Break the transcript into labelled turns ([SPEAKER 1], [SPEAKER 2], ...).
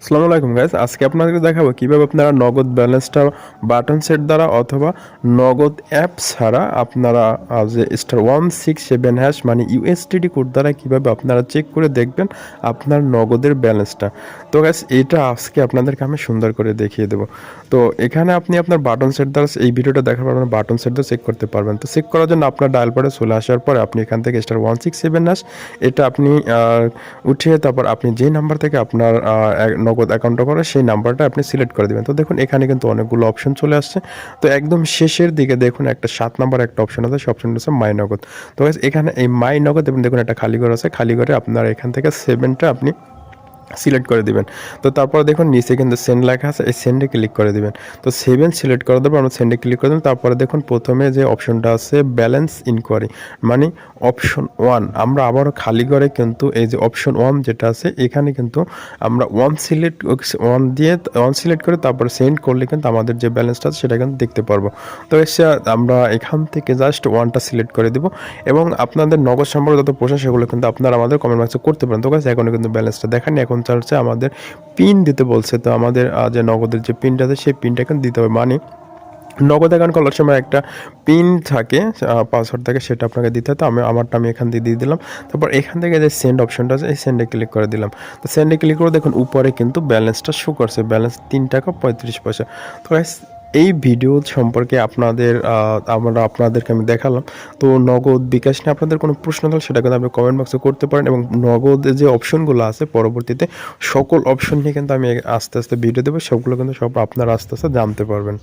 [SPEAKER 1] আসসালামু আলাইকুম গাইস, আজকে আপনাদেরকে দেখাবো কিভাবে আপনারা নগদ ব্যালেন্সটা বাটন সেট দ্বারা অথবা নগদ অ্যাপ ছাড়া আপনারা যে *167# মানে ইউএসডিটি কোড দ্বারা কিভাবে আপনারা চেক করে দেখবেন আপনার নগদের ব্যালেন্সটা। তো গাইস এটা আজকে আপনাদেরকে আমি সুন্দর করে দেখিয়ে দেবো। তো এখানে আপনি আপনার বাটন সেট দ্বারা এই ভিডিওটা দেখার পর আপনার বাটন সেট দ্বারা চেক করতে পারবেন। তো চেক করার জন্য আপনার ডায়াল প্যাডে চলে আসার পরে আপনি এখান থেকে *167# এটা আপনি উঠিয়ে তারপর আপনি যেই নাম্বার থেকে আপনার নগদ অ্যাকাউন্টটা করে সেই নাম্বারটা আপনি সিলেক্ট করে দিবেন। তো দেখুন এখানে কিন্তু অনেকগুলো অপশন চলে আসছে। তো একদম শেষের দিকে দেখুন একটা 7 নাম্বার একটা অপশন আছে, সেই অপশনটা হচ্ছে মাই নগদ। তো গাইস এখানে এই মাই নগদ এবং দেখুন একটা খালি ঘর আছে, খালি ঘরে আপনার এখান থেকে 7টা আপনি সিলেক্ট করে দিবেন। তো তারপর দেখুন নিচে কিন্তু সেন্ড লেখা আছে, এই সেন্ডে ক্লিক করে দিবেন। তো 7 সিলেক্ট করে দেবো, আমরা সেন্ডে ক্লিক করে দেবেন। তারপরে দেখুন প্রথমে যে অপশনটা আছে ব্যালেন্স ইনকোয়ারি মানে অপশন 1, আমরা আবারও খালি করে কিন্তু এই যে অপশন 1 যেটা আছে এখানে কিন্তু আমরা 1 দিয়ে 1 সিলেক্ট করে তারপরে সেন্ড করলে কিন্তু আমাদের যে ব্যালেন্সটা আছে সেটা কিন্তু দেখতে পারবো। তো এসে আমরা এখান থেকে জাস্ট 1টা সিলেক্ট করে দিব এবং আপনাদের নগদ সম্পর্কে যত প্রশ্ন সেগুলো কিন্তু আপনারা আমাদের কমেন্ট বক্সে করতে পারেন। তো গাইস এখনও কিন্তু ব্যালেন্সটা দেখানি, এখন চাচ্ছে আমাদের পিন দিতে বলছে। তো আমাদের যে নগদের যে পিনটা আছে সেই পিনটা এখন দিতে হবে, মানে নগদ অ্যাকাউন্ট খোলার সময় একটা পিন থাকে, পাসওয়ার্ড থাকে, সেটা আপনাকে দিতে হয়। তো আমারটা আমি এখান দিয়ে দিয়ে দিলাম। তারপর এখান থেকে যে সেন্ড অপশনটা আছে এই সেন্ডে ক্লিক করে দিলাম। তো সেন্ডে ক্লিক করে দেখুন উপরে কিন্তু ব্যালেন্সটা শো করছে, ব্যালেন্স ৳3.35। তো গাইস এই ভিডিও সম্পর্কে আপনাদেরকে আমি দেখালাম। তো নগদ বিকাশ নিয়ে আপনাদের কোনো প্রশ্ন থাকলে সেটা কিন্তু আপনি কমেন্ট বক্সে করতে পারেন এবং নগদে যে অপশনগুলো আছে পরবর্তীতে সকল অপশন নিয়ে কিন্তু আমি আস্তে আস্তে ভিডিও দেবো, সবগুলো কিন্তু সব আপনারা আস্তে আস্তে জানতে পারবেন।